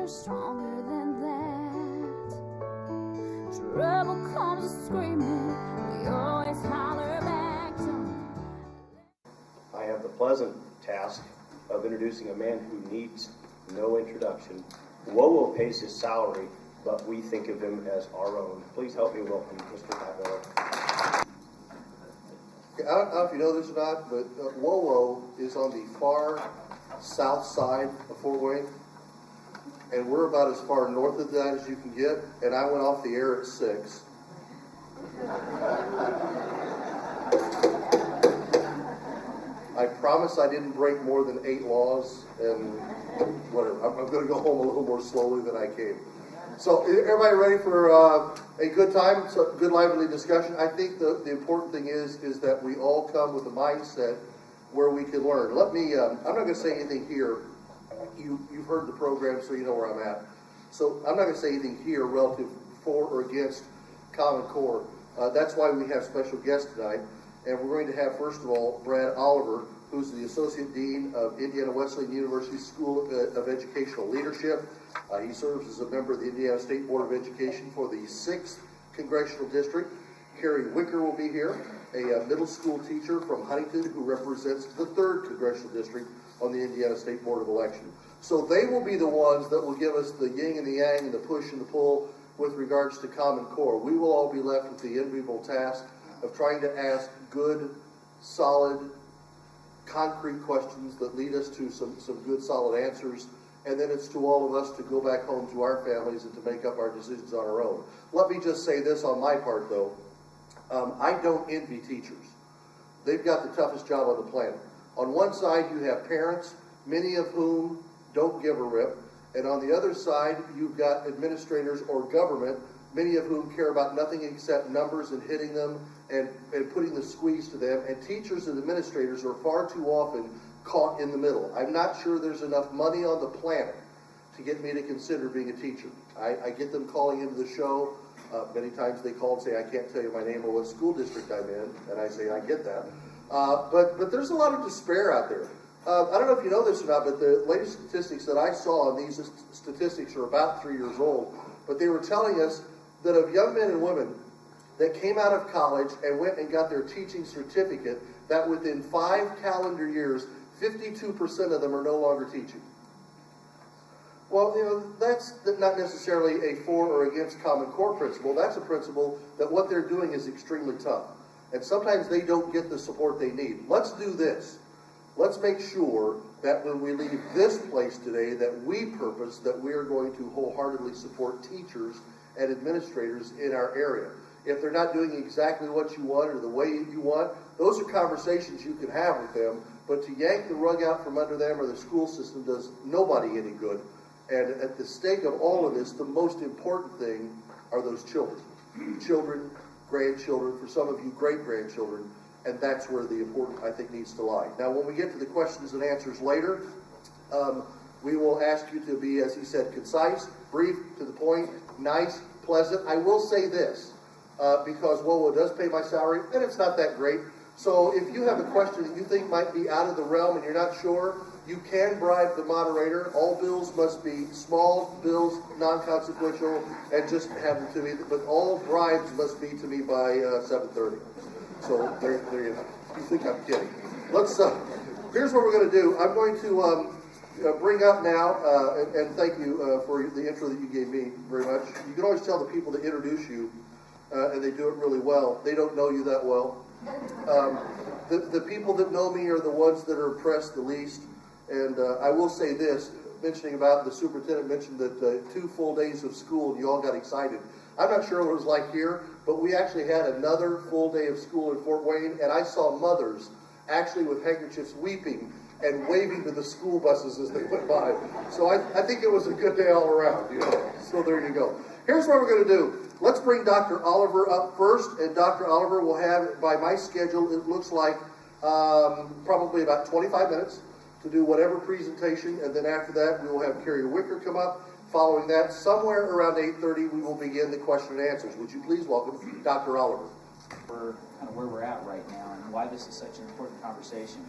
we're stronger than that. Trouble comes screaming, we always holler back. I have the pleasant task of introducing a man who needs no introduction. WOWO pays his salary, but we think of him as our own. Please help me welcome Mr. Pat Miller. I don't know if you know this or not, but WOWO is on the far south side of Fort Wayne, and we're about as far north of that as you can get, and I went off the air at 6. I promise I didn't break more than 8 laws, and whatever. I'm going to go home a little more slowly than I came. So, everybody ready for a good time, so good lively discussion? I think the important thing is that we all come with a mindset where we can learn. Let me, I'm not going to say anything here. You've heard the program, so you know where I'm at. So, I'm not going to say anything here relative for or against Common Core. That's why we have special guests tonight. And we're going to have, first of all, Brad Oliver, who's the Associate Dean of Indiana Wesleyan University School of Educational Leadership. He serves as a member of the Indiana State Board of Education for the 6th Congressional District. Carrie Wicker will be here, a middle school teacher from Huntington who represents the 3rd Congressional District on the Indiana State Board of Election. So they will be the ones that will give us the yin and the yang and the push and the pull with regards to Common Core. We will all be left with the enviable task of trying to ask good, solid, concrete questions that lead us to some good, solid answers. And then it's to all of us to go back home to our families and to make up our decisions on our own. Let me just say this on my part, though. I don't envy teachers. They've got the toughest job on the planet. On one side, you have parents, many of whom don't give a rip. And on the other side, you've got administrators or government, many of whom care about nothing except numbers and hitting them and putting the squeeze to them. And teachers and administrators are far too often caught in the middle. I'm not sure there's enough money on the planet to get me to consider being a teacher. I get them calling into the show. Many times they call and say, I can't tell you my name or what school district I'm in. And I say, I get that. But there's a lot of despair out there. I don't know if you know this or not, but the latest statistics that I saw, and these statistics are about 3 years old, but they were telling us that of young men and women that came out of college and went and got their teaching certificate, that within 5 calendar years, 52% of them are no longer teaching. Well, you know, that's not necessarily a for or against Common Core principle. That's a principle that what they're doing is extremely tough. And sometimes they don't get the support they need. Let's do this. Let's make sure that when we leave this place today, that we purpose that we are going to wholeheartedly support teachers and administrators in our area. If they're not doing exactly what you want or the way you want, those are conversations you can have with them. But to yank the rug out from under them or the school system does nobody any good. And at the stake of all of this, the most important thing are those children. Children, grandchildren, for some of you, great-grandchildren. And that's where the important, I think, needs to lie. Now, when we get to the questions and answers later, we will ask you to be, as he said, concise, brief, to the point, nice, pleasant. I will say this, because WOWO does pay my salary, and it's not that great. So if you have a question that you think might be out of the realm and you're not sure, you can bribe the moderator. All bills must be small bills, non-consequential, and just have them to me. But all bribes must be to me by 7:30. So there you go. You think I'm kidding. Let's, here's what we're going to do. I'm going to bring up now, and thank you for the intro that you gave me very much. You can always tell the people that introduce you, and they do it really well. They don't know you that well. The people that know me are the ones that are impressed the least. And I will say this, mentioning about the superintendent mentioned that 2 full days of school, and you all got excited. I'm not sure what it was like here, but we actually had another full day of school in Fort Wayne, and I saw mothers actually with handkerchiefs weeping and waving to the school buses as they went by. So I think it was a good day all around, you know. So there you go. Here's what we're going to do. Let's bring Dr. Oliver up first, and Dr. Oliver will have, by my schedule, it looks like probably about 25 minutes to do whatever presentation, and then after that we will have Carrie Wicker come up. Following that, somewhere around 8:30, we will begin the question and answers. Would you please welcome Dr. Oliver? For kind of where we're at right now and why this is such an important conversation.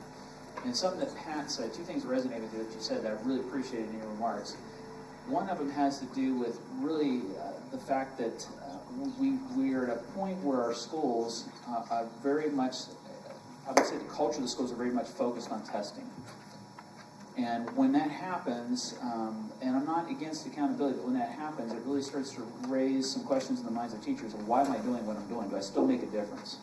And something that Pat said, 2 things resonated with you that you said that I really appreciated in your remarks. One of them has to do with really the fact that we are at a point where our schools are very much, I would say the culture of the schools are very much focused on testing. And when that happens, and I'm not against accountability, but when that happens, it really starts to raise some questions in the minds of teachers of why am I doing what I'm doing? Do I still make a difference?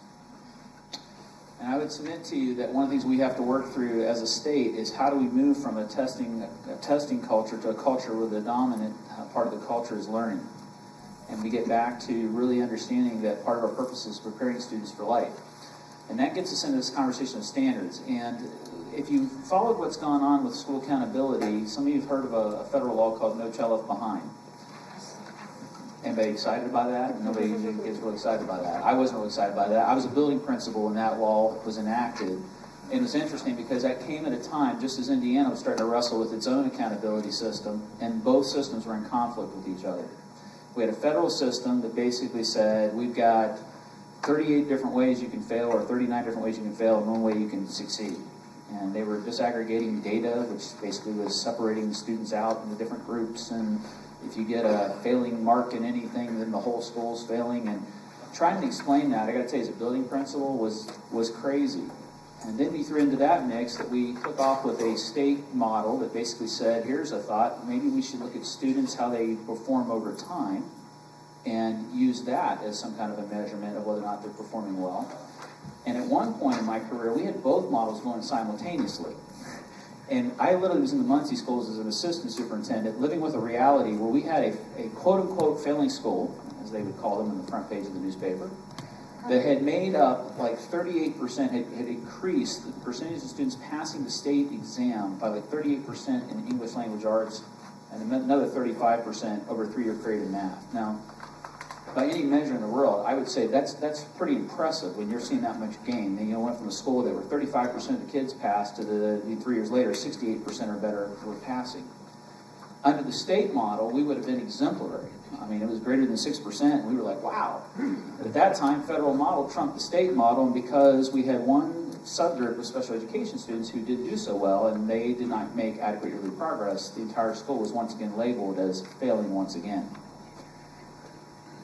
And I would submit to you that one of the things we have to work through as a state is how do we move from a testing culture to a culture where the dominant part of the culture is learning. And we get back to really understanding that part of our purpose is preparing students for life. And that gets us into this conversation of standards. And if you followed what's gone on with school accountability, some of you have heard of a federal law called No Child Left Behind. Anybody excited by that? Nobody gets really excited by that. I wasn't really excited by that. I was a building principal when that law was enacted. And it was interesting because that came at a time, just as Indiana was starting to wrestle with its own accountability system, and both systems were in conflict with each other. We had a federal system that basically said, we've got 38 different ways you can fail, or 39 different ways you can fail, and one way you can succeed. And they were disaggregating data, which basically was separating the students out into different groups, and if you get a failing mark in anything, then the whole school's failing. And trying to explain that, I got to tell you, as a building principal, was crazy. And then we threw into that mix that we took off with a state model that basically said, here's a thought, maybe we should look at students, how they perform over time, and use that as some kind of a measurement of whether or not they're performing well. And at one point in my career, we had both models going simultaneously. And I literally was in the Muncie schools as an assistant superintendent, living with a reality where we had a quote-unquote failing school, as they would call them in the front page of the newspaper, that had made up like 38%, had increased the percentage of students passing the state exam by like 38% in English language arts, and another 35% over a 3-year period in math. Now, by any measure in the world, I would say that's pretty impressive when you're seeing that much gain. And, went from a school that were 35% of the kids passed to the 3 years later, 68% or better were passing. Under the state model, we would have been exemplary. I mean, it was greater than 6%, and we were like, wow. But at that time, federal model trumped the state model, and because we had one subgroup of special education students who did do so well, and they did not make adequate yearly progress, the entire school was once again labeled as failing once again.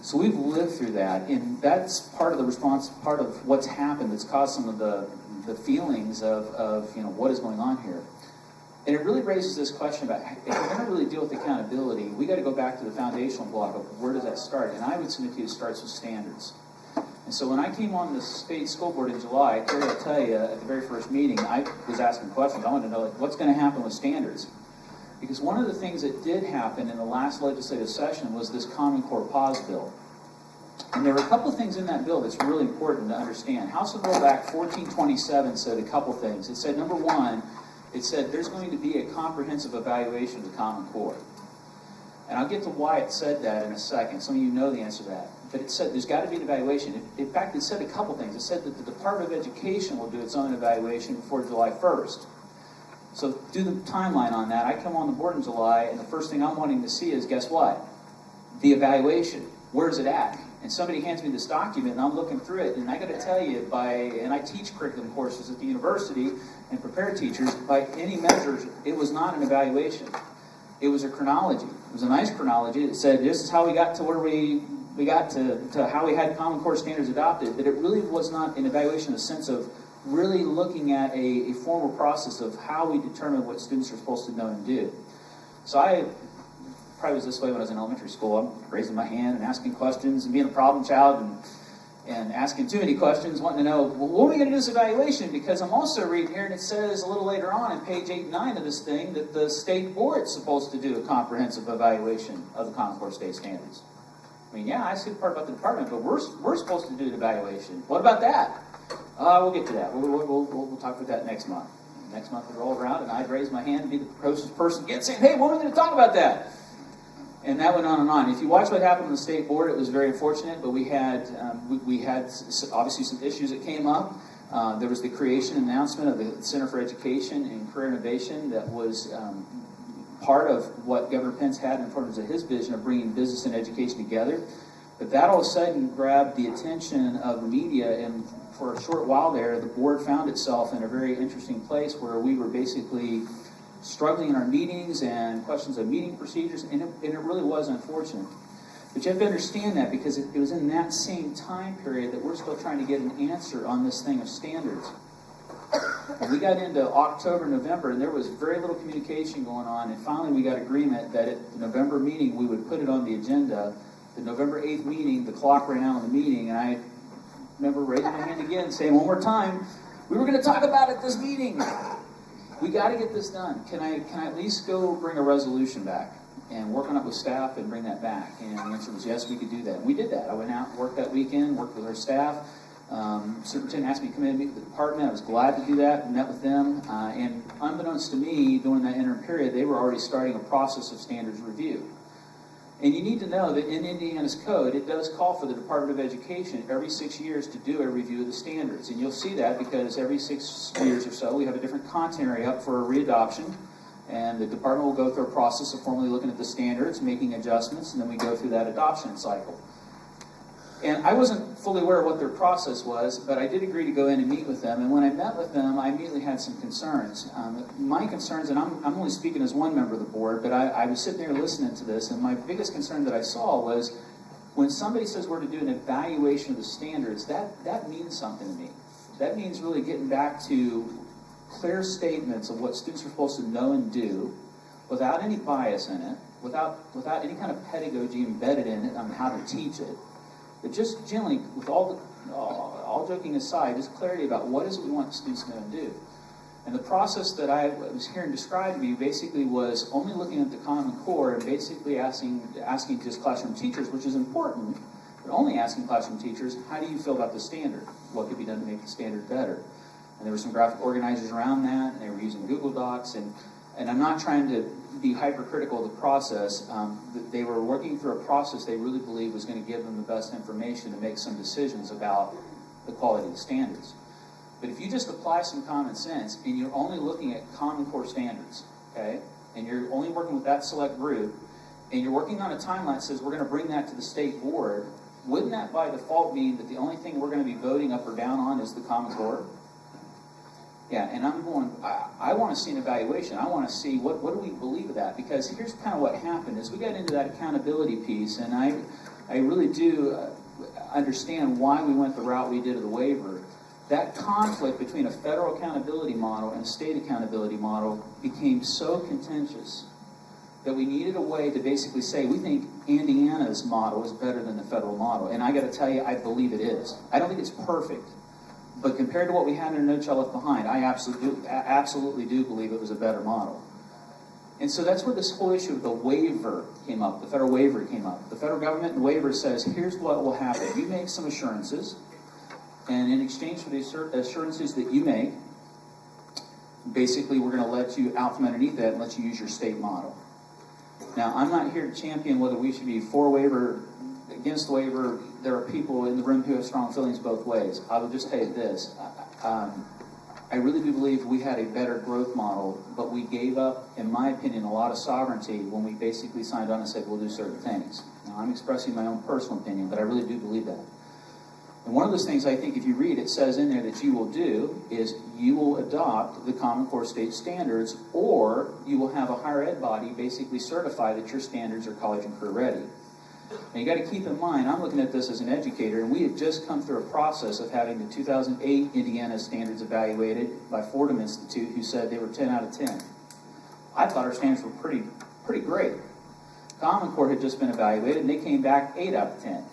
So we've lived through that, and that's part of the response, part of what's happened that's caused some of the feelings of what is going on here. And it really raises this question about, if we're going to really deal with accountability, we got to go back to the foundational block of where does that start? And I would submit to you it starts with standards. And so when I came on the state school board in July, Terry will tell you, at the very first meeting, I was asking questions. I wanted to know, what's going to happen with standards? Because one of the things that did happen in the last legislative session was this Common Core Pause bill. And there were a couple of things in that bill that's really important to understand. House of Rollback 1427 said a couple things. It said, number one, it said there's going to be a comprehensive evaluation of the Common Core. And I'll get to why it said that in a second. Some of you know the answer to that. But it said there's got to be an evaluation. In fact, it said a couple things. It said that the Department of Education will do its own evaluation before July 1st. So do the timeline on that. I come on the board in July, and the first thing I'm wanting to see is, guess what? The evaluation. Where's it at? And somebody hands me this document, and I'm looking through it, and I got to tell you, and I teach curriculum courses at the university and prepare teachers, by any measures, it was not an evaluation. It was a chronology. It was a nice chronology that said, this is how we got to where we got to how we had Common Core standards adopted, but it really was not an evaluation in the sense of really looking at a formal process of how we determine what students are supposed to know and do. So I probably was this way when I was in elementary school. I'm raising my hand and asking questions and being a problem child and asking too many questions, wanting to know, well, what are we going to do this evaluation? Because I'm also reading here, and it says a little later on in page 8 and 9 of this thing that the state board's supposed to do a comprehensive evaluation of the Common Core state standards. I mean, yeah, I see the part about the department, but we're supposed to do an evaluation. What about that? We'll get to that. We'll talk about that next month. Next month would roll around, and I'd raise my hand and be the closest person again, saying, hey, when are we going to talk about that? And that went on and on. If you watch what happened on the state board, it was very unfortunate, but we had obviously some issues that came up. There was the creation and announcement of the Center for Education and Career Innovation that was part of what Governor Pence had in terms of his vision of bringing business and education together. But that all of a sudden grabbed the attention of the media, and for a short while there, the board found itself in a very interesting place where we were basically struggling in our meetings and questions of meeting procedures, and it really was unfortunate. But you have to understand that because it was in that same time period that we're still trying to get an answer on this thing of standards. And we got into October, November, and there was very little communication going on, and finally we got agreement that at the November meeting we would put it on the agenda. The November 8th meeting, the clock ran out on the meeting, and I remember raising my hand again, saying one more time, we were going to talk about it at this meeting. We got to get this done. Can I at least go bring a resolution back and work on it with staff and bring that back? And the answer was yes, we could do that. And we did that. I went out, worked that weekend, worked with our staff. Superintendent asked me to come in and meet with the department. I was glad to do that and met with them. And unbeknownst to me, during that interim period, they were already starting a process of standards review. And you need to know that in Indiana's code, it does call for the Department of Education every 6 years to do a review of the standards. And you'll see that because every 6 years or so, we have a different content area up for readoption. And the department will go through a process of formally looking at the standards, making adjustments, and then we go through that adoption cycle. And I wasn't fully aware of what their process was, but I did agree to go in and meet with them. And when I met with them, I immediately had some concerns. My concerns, and I'm only speaking as one member of the board, but I was sitting there listening to this, and my biggest concern that I saw was when somebody says we're to do an evaluation of the standards, that means something to me. That means really getting back to clear statements of what students are supposed to know and do without any bias in it, without any kind of pedagogy embedded in it on how to teach it. But just generally, with all joking aside, just clarity about what is it we want the students to know and do. And the process that I was hearing described to me basically was only looking at the Common Core and basically asking just classroom teachers, which is important, but only asking classroom teachers, how do you feel about the standard? What could be done to make the standard better? And there were some graphic organizers around that, and they were using Google Docs, and I'm not trying to be hypercritical of the process. They were working through a process they really believed was going to give them the best information to make some decisions about the quality of the standards. But if you just apply some common sense and you're only looking at Common Core standards, okay, and you're only working with that select group, and you're working on a timeline that says we're going to bring that to the state board, wouldn't that by default mean that the only thing we're going to be voting up or down on is the Common Core? Yeah, and I'm going, I want to see an evaluation. I want to see what do we believe of that? Because here's kind of what happened is we got into that accountability piece, and I really do understand why we went the route we did of the waiver. That conflict between a federal accountability model and a state accountability model became so contentious that we needed a way to basically say, we think Indiana's model is better than the federal model. And I got to tell you, I believe it is. I don't think it's perfect. But compared to what we had in No Child Left Behind, I absolutely do believe it was a better model. And so that's where this whole issue of the waiver came up, the federal waiver came up. The federal government and waiver says, here's what will happen. You make some assurances, and in exchange for the assurances that you make, basically we're going to let you out from underneath that and let you use your state model. Now, I'm not here to champion whether we should be for waiver, against the waiver. There are people in the room who have strong feelings both ways. I will just tell you this. I really do believe we had a better growth model, but we gave up, in my opinion, a lot of sovereignty when we basically signed on and said we'll do certain things. Now, I'm expressing my own personal opinion, but I really do believe that. And one of those things I think if you read, it says in there that you will do is you will adopt the Common Core state standards, or you will have a higher ed body basically certify that your standards are college and career ready. Now you got to keep in mind, I'm looking at this as an educator, and we had just come through a process of having the 2008 Indiana standards evaluated by Fordham Institute, who said they were 10 out of 10. I thought our standards were pretty great. Common Core had just been evaluated, and they came back 8 out of 10.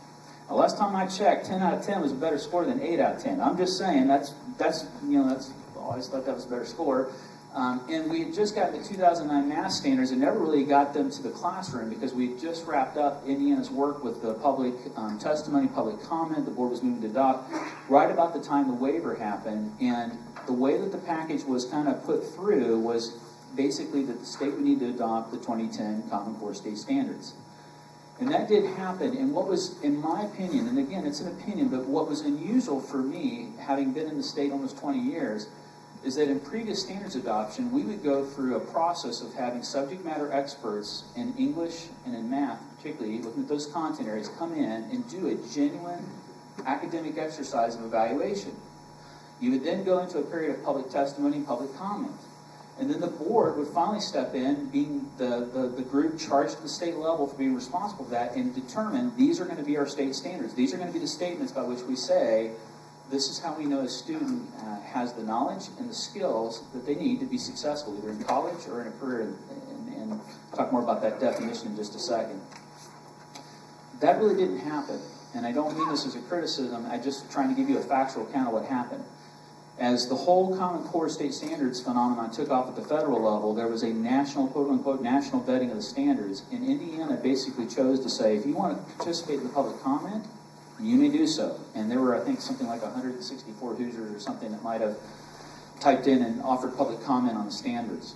Now, last time I checked, 10 out of 10 was a better score than 8 out of 10. I'm just saying I just thought that was a better score. And we had just gotten the 2009 math standards and never really got them to the classroom because we had just wrapped up Indiana's work with the public testimony, public comment. The board was moving to adopt right about the time the waiver happened. And the way that the package was kind of put through was basically that the state would need to adopt the 2010 Common Core state standards. And that did happen, and what was, in my opinion, and again, it's an opinion, but what was unusual for me, having been in the state almost 20 years, is that in previous standards adoption, we would go through a process of having subject matter experts in English and in math, particularly, looking at those content areas, come in and do a genuine academic exercise of evaluation. You would then go into a period of public testimony and public comment. And then the board would finally step in, being the group charged at the state level for being responsible for that, and determine these are going to be our state standards. These are going to be the statements by which we say, this is how we know a student has the knowledge and the skills that they need to be successful, either in college or in a career, and I'll talk more about that definition in just a second. That really didn't happen, and I don't mean this as a criticism, I'm just trying to give you a factual account of what happened. As the whole Common Core state standards phenomenon took off at the federal level, there was a national, quote-unquote, national vetting of the standards, and Indiana basically chose to say, if you want to participate in the public comment, you may do so. And there were, I think, something like 164 Hoosiers or something that might have typed in and offered public comment on the standards.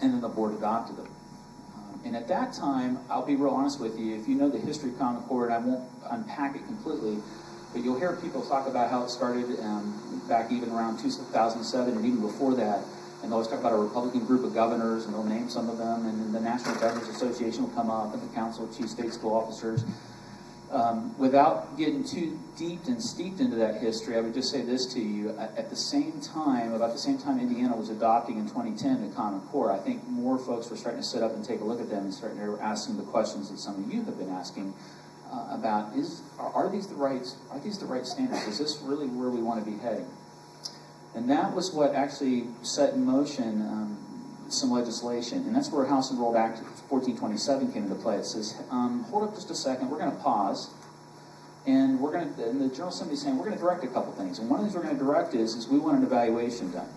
And then the board adopted them. And at that time, I'll be real honest with you, if you know the history of Common Core, and I won't unpack it completely, but you'll hear people talk about how it started back even around 2007 and even before that. And they'll always talk about a Republican group of governors, and they'll name some of them, and then the National Governors Association will come up, and the Council of Chief State School Officers. Without getting too deep and steeped into that history, I would just say this to you. At the same time, about the same time Indiana was adopting in 2010 the Common Core, I think more folks were starting to sit up and take a look at them and starting to ask them the questions that some of you have been asking about, are these the right standards? Is this really where we want to be heading? And that was what actually set in motion some legislation, and that's where House Enrolled Act 1427 came into play. It says, hold up just a second, we're going to pause, and the General Assembly is saying, we're going to direct a couple things, and one of the things we're going to direct is we want an evaluation done.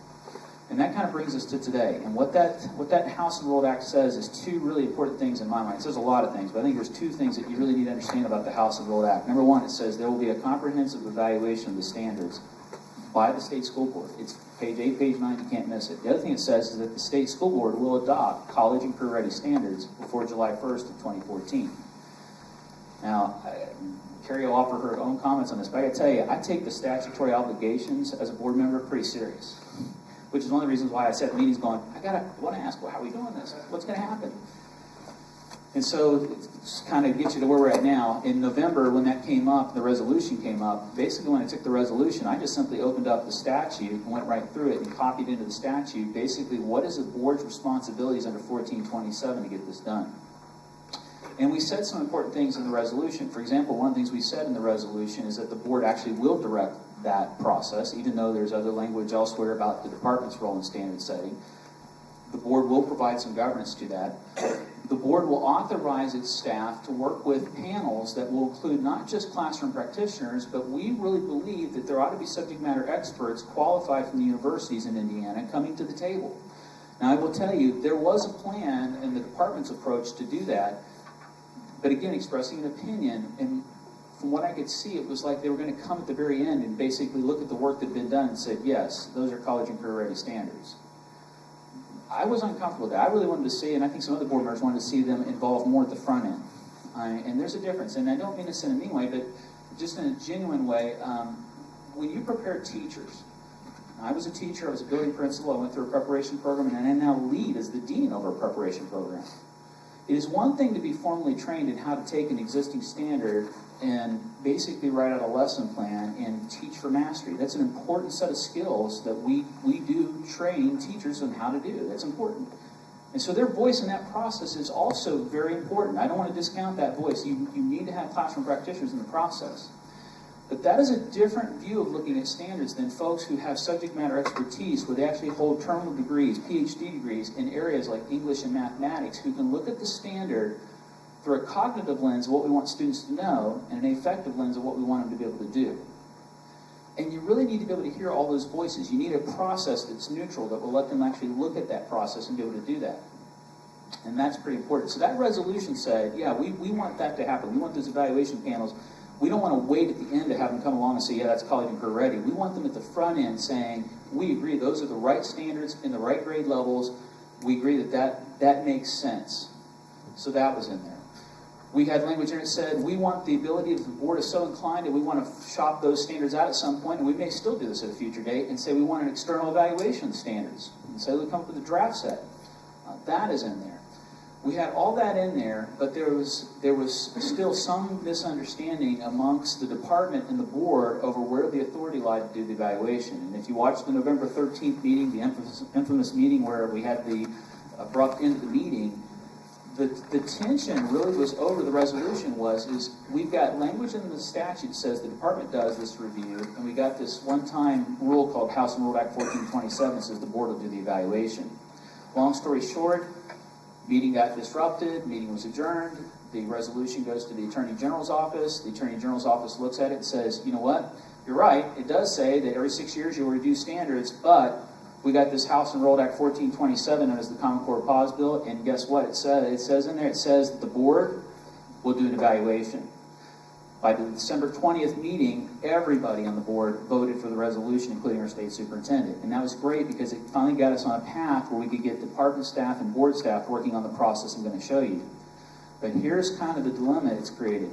And that kind of brings us to today, and what that House Enrolled Act says is two really important things in my mind. It says a lot of things, but I think there's two things that you really need to understand about the House Enrolled Act. Number one, it says there will be a comprehensive evaluation of the standards by the state school board. It's page 8, page 9, you can't miss it. The other thing it says is that the state school board will adopt college and career ready standards before July 1st of 2014. Now, Carrie will offer her own comments on this, but I gotta tell you, I take the statutory obligations as a board member pretty serious, which is one of the reasons why I sat in meetings going, I want to ask, well, how are we doing this? What's going to happen? And so, just kind of get you to where we're at now. In November, when that came up, the resolution came up, basically when I took the resolution, I just simply opened up the statute and went right through it and copied into the statute, basically, what is the board's responsibilities under 1427 to get this done? And we said some important things in the resolution. For example, one of the things we said in the resolution is that the board actually will direct that process, even though there's other language elsewhere about the department's role in standard setting. The board will provide some governance to that. The board will authorize its staff to work with panels that will include not just classroom practitioners, but we really believe that there ought to be subject matter experts qualified from the universities in Indiana coming to the table. Now, I will tell you, there was a plan in the department's approach to do that, but again, expressing an opinion, and from what I could see, it was like they were going to come at the very end and basically look at the work that had been done and said, yes, those are college and career ready standards. I was uncomfortable with that. I really wanted to see, and I think some other board members wanted to see them involved more at the front end. And there's a difference, and I don't mean this in a mean way, but just in a genuine way. When you prepare teachers, I was a teacher, I was a building principal, I went through a preparation program, and I now lead as the dean over a preparation program. It is one thing to be formally trained in how to take an existing standard and basically write out a lesson plan and teach for mastery. That's an important set of skills that we do train teachers on how to do. That's important. And so their voice in that process is also very important. I don't want to discount that voice. You need to have classroom practitioners in the process. But that is a different view of looking at standards than folks who have subject matter expertise, where they actually hold terminal degrees, PhD degrees, in areas like English and mathematics, who can look at the standard through a cognitive lens of what we want students to know and an affective lens of what we want them to be able to do. And you really need to be able to hear all those voices. You need a process that's neutral that will let them actually look at that process and be able to do that. And that's pretty important. So that resolution said, yeah, we want that to happen. We want those evaluation panels. We don't want to wait at the end to have them come along and say, yeah, that's college and career ready. We want them at the front end saying, we agree those are the right standards in the right grade levels. We agree that makes sense. So that was in there. We had language in it that said, we want the ability, if the board is so inclined, and we want to shop those standards out at some point, and we may still do this at a future date, and say we want an external evaluation of the standards. And say we come up with a draft set. That is in there. We had all that in there, but there was still some misunderstanding amongst the department and the board over where the authority lied to do the evaluation. And if you watch the November 13th meeting, the infamous meeting where we had the abrupt end of the meeting, the tension really was over the resolution is we've got language in the statute that says the department does this review, and we got this one-time rule called House and Rule Act 1427 that says the board will do the evaluation. Long story short, meeting got disrupted, meeting was adjourned, the resolution goes to the Attorney General's office, the Attorney General's office looks at it and says, you know what, you're right, it does say that every 6 years you'll review standards, but we got this House Enrolled Act 1427 known as the Common Core Pause Bill, and guess what it says? It says in there, it says that the board will do an evaluation. By the December 20th meeting, everybody on the board voted for the resolution, including our state superintendent. And that was great because it finally got us on a path where we could get department staff and board staff working on the process I'm going to show you. But here's kind of the dilemma it's created.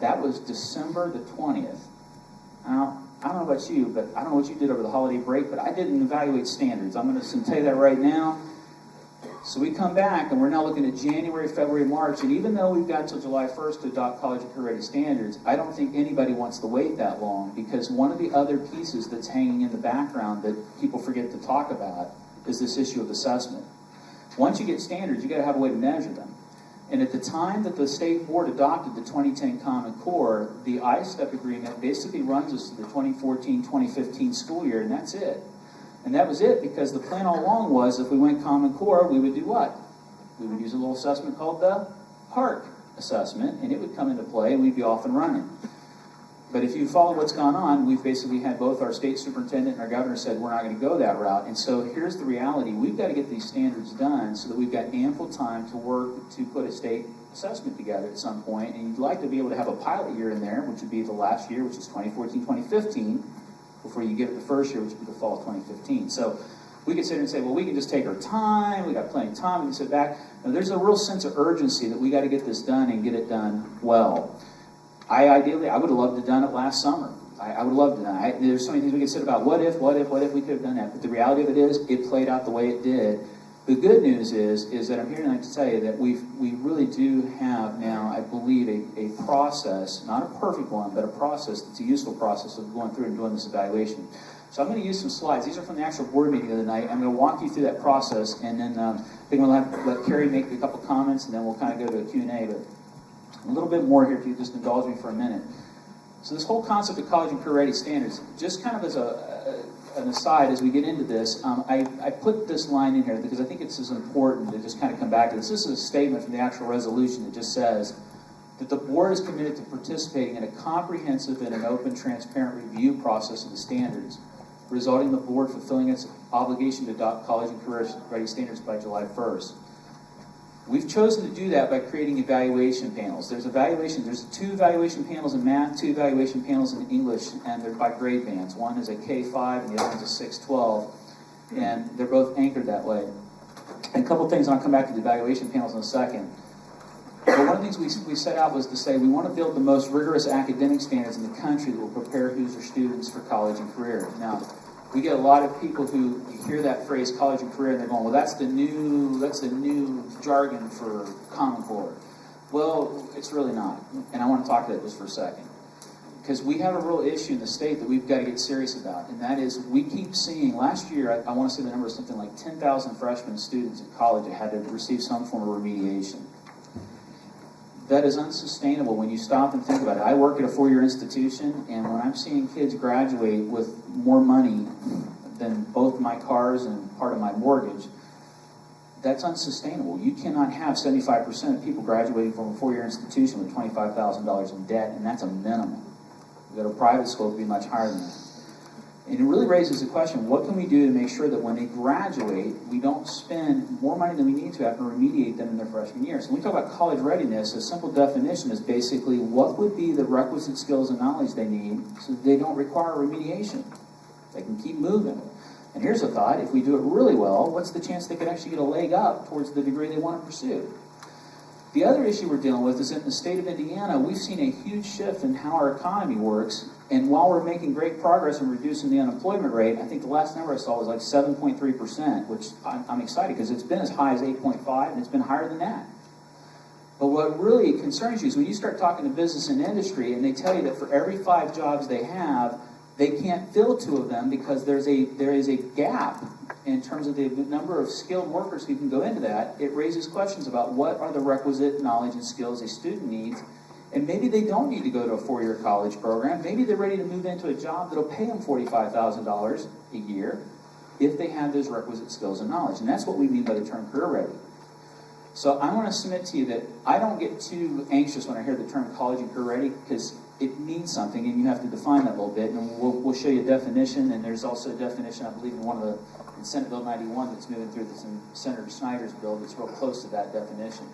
That was December the 20th. Now, I don't know about you, but I don't know what you did over the holiday break, but I didn't evaluate standards. I'm going to tell you that right now. So we come back, and we're now looking at January, February, March, and even though we've got until July 1st to adopt college and career ready standards, I don't think anybody wants to wait that long, because one of the other pieces that's hanging in the background that people forget to talk about is this issue of assessment. Once you get standards, you got to have a way to measure them. And at the time that the state board adopted the 2010 Common Core, the ISTEP agreement basically runs us to the 2014-2015 school year, and that's it. And that was it because the plan all along was if we went Common Core, we would do what? We would use a little assessment called the HARC assessment, and it would come into play, and we'd be off and running. But if you follow what's gone on, we've basically had both our state superintendent and our governor said we're not going to go that route. And so here's the reality. We've got to get these standards done so that we've got ample time to work to put a state assessment together at some point. And you'd like to be able to have a pilot year in there, which would be the last year, which is 2014-2015, before you give it the first year, which would be the fall of 2015. So we could sit here and say, well, we can just take our time. We got plenty of time. We can sit back. Now, there's a real sense of urgency that we got to get this done and get it done well. I would have loved to have done it last summer. I would have loved to have done it. There's so many things we could say about what if we could have done that. But the reality of it is, it played out the way it did. The good news is that I'm here tonight to tell you that we really do have now, I believe, a process, not a perfect one, but a process that's a useful process of going through and doing this evaluation. So I'm going to use some slides. These are from the actual board meeting of the night. I'm going to walk you through that process, and then I think we'll let Carrie make a couple comments, and then we'll kind of go to a Q&A. But a little bit more here, if you just indulge me for a minute. So this whole concept of college and career ready standards, just kind of as an aside as we get into this, I put this line in here because I think it's as important to just kind of come back to this. This is a statement from the actual resolution that just says that the board is committed to participating in a comprehensive and an open, transparent review process of the standards, resulting in the board fulfilling its obligation to adopt college and career ready standards by July 1st. We've chosen to do that by creating evaluation panels. There's 2 evaluation panels in math, 2 evaluation panels in English, and they're by grade bands. One is a K-5 and the other one's a 6-12, and they're both anchored that way. And a couple things, and I'll come back to the evaluation panels in a second. But one of the things we set out was to say we want to build the most rigorous academic standards in the country that will prepare Hoosier students for college and career. Now, we get a lot of people who hear that phrase college and career and they're going, well, that's the new jargon for Common Core. Well, it's really not. And I want to talk to that just for a second. Because we have a real issue in the state that we've got to get serious about. And that is, we keep seeing, last year, I want to say the number is something like 10,000 freshman students at college that had to receive some form of remediation. That is unsustainable when you stop and think about it. I work at a 4-year institution, and when I'm seeing kids graduate with more money than both my cars and part of my mortgage, that's unsustainable. You cannot have 75% of people graduating from a 4-year institution with $25,000 in debt, and that's a minimum. You go to a private school, it would be much higher than that. And it really raises the question, what can we do to make sure that when they graduate, we don't spend more money than we need to have to remediate them in their freshman year? So when we talk about college readiness, a simple definition is basically what would be the requisite skills and knowledge they need so that they don't require remediation. They can keep moving. And here's a thought, if we do it really well, what's the chance they could actually get a leg up towards the degree they want to pursue? The other issue we're dealing with is in the state of Indiana, we've seen a huge shift in how our economy works. And while we're making great progress in reducing the unemployment rate, I think the last number I saw was like 7.3%, which I'm excited because it's been as high as 8.5 and it's been higher than that. But what really concerns you is when you start talking to business and industry and they tell you that for every 5 jobs they have, they can't fill 2 of them because there is a gap in terms of the number of skilled workers who can go into that. It raises questions about what are the requisite knowledge and skills a student needs. And maybe they don't need to go to a 4-year college program. Maybe they're ready to move into a job that'll pay them $45,000 a year if they have those requisite skills and knowledge. And that's what we mean by the term career ready. So I want to submit to you that I don't get too anxious when I hear the term college and career ready because it means something and you have to define that a little bit. And we'll show you a definition, and there's also a definition, I believe, in Senate Bill 91 that's moving through this in Senator Snyder's bill that's real close to that definition.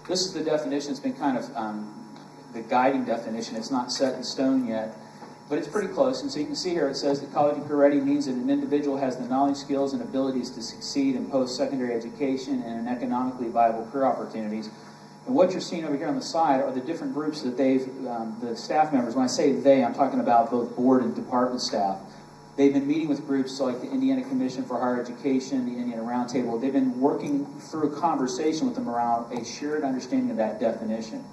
This is the definition. It's been kind of the guiding definition. It's not set in stone yet, but it's pretty close. And so you can see here it says that college and career ready means that an individual has the knowledge, skills, and abilities to succeed in post-secondary education and in economically viable career opportunities. And what you're seeing over here on the side are the different groups that the staff members, when I say they, I'm talking about both board and department staff. They've been meeting with groups like the Indiana Commission for Higher Education, the Indiana Roundtable. They've been working through a conversation with them around a shared understanding of that definition.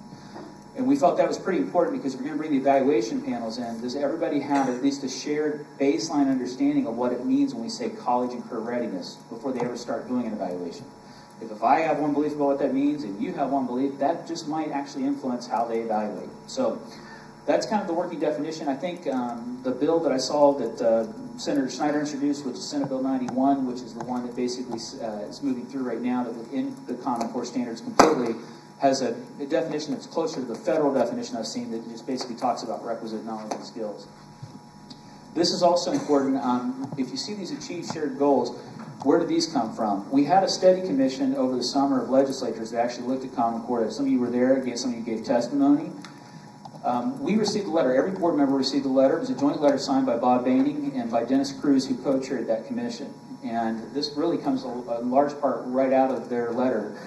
And we felt that was pretty important because if we're going to bring the evaluation panels in, does everybody have at least a shared baseline understanding of what it means when we say college and career readiness before they ever start doing an evaluation? If I have one belief about what that means and you have one belief, that just might actually influence how they evaluate. So that's kind of the working definition. I think the bill that I saw that Senator Snyder introduced, which is Senate Bill 91, which is the one that basically is moving through right now, that within the Common Core standards completely, has a definition that's closer to the federal definition I've seen that just basically talks about requisite knowledge and skills. This is also important. If you see these achieve shared goals, where did these come from? We had a study commission over the summer of legislators that actually looked at Common Core. Some of you were there, some of you gave testimony. We received a letter. Every board member received a letter. It was a joint letter signed by Bob Baining and by Dennis Cruz, who co-chaired that commission. And this really comes in large part right out of their letter.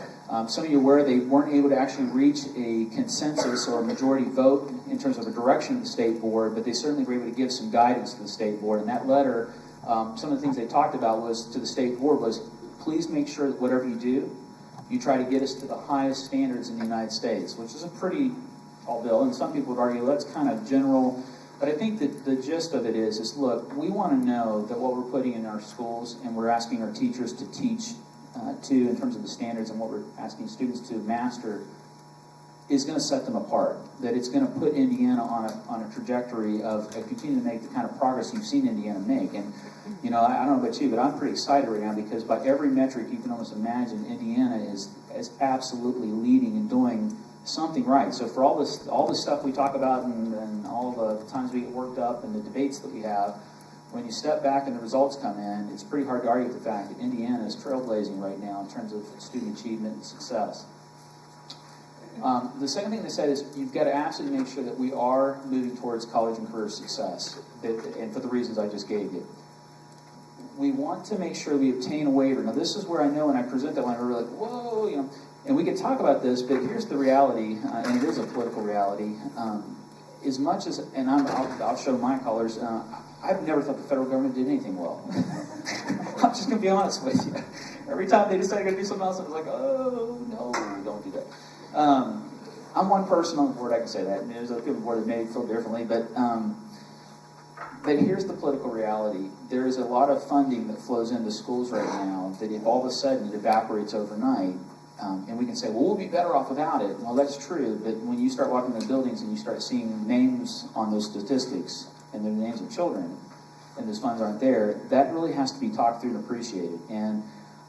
Some of you were aware they weren't able to actually reach a consensus or a majority vote in terms of a direction of the state board, but they certainly were able to give some guidance to the state board. And that letter, some of the things they talked about was to the state board was, please make sure that whatever you do, you try to get us to the highest standards in the United States, which is a pretty tall bill. And some people would argue that's kind of general. But I think that the gist of it is look, we want to know that what we're putting in our schools and we're asking our teachers to teach in terms of the standards and what we're asking students to master is going to set them apart. That it's going to put Indiana on a trajectory of continuing to make the kind of progress you've seen Indiana make. And, you know, I don't know about you, but I'm pretty excited right now because by every metric you can almost imagine, Indiana is absolutely leading and doing something right. So for all this stuff we talk about and all the times we get worked up and the debates that we have, when you step back and the results come in, it's pretty hard to argue with the fact that Indiana is trailblazing right now in terms of student achievement and success. The second thing they said is you've got to absolutely make sure that we are moving towards college and career success, and for the reasons I just gave you. We want to make sure we obtain a waiver. Now, this is where I know when I present that one, we're like, whoa, you know, and we can talk about this, but here's the reality, and it is a political reality. As much as, and I'll show my colors, I've never thought the federal government did anything well. I'm just going to be honest with you. Every time they decide to do something else, I was like, oh, no, don't do that. I'm one person on the board, I can say that. And there's other people on the board that may feel differently, but here's the political reality. There is a lot of funding that flows into schools right now that if all of a sudden it evaporates overnight, and we can say, well, we'll be better off without it. Well, that's true, but when you start walking in the buildings and you start seeing names on those statistics, and the names of children, and those funds aren't there, that really has to be talked through and appreciated. And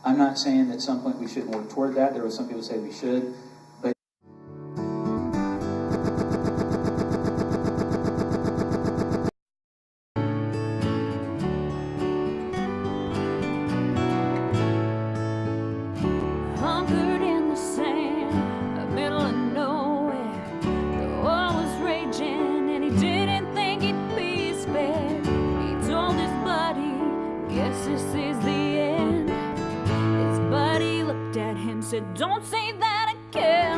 I'm not saying that at some point we shouldn't work toward that. There were some people who say we should, but Hunkered in the sand, middle of nowhere. The war was raging, and he didn't think he'd be spared. He told his buddy, "Guess this is the end." His buddy looked at him, said, "Don't say that again." care.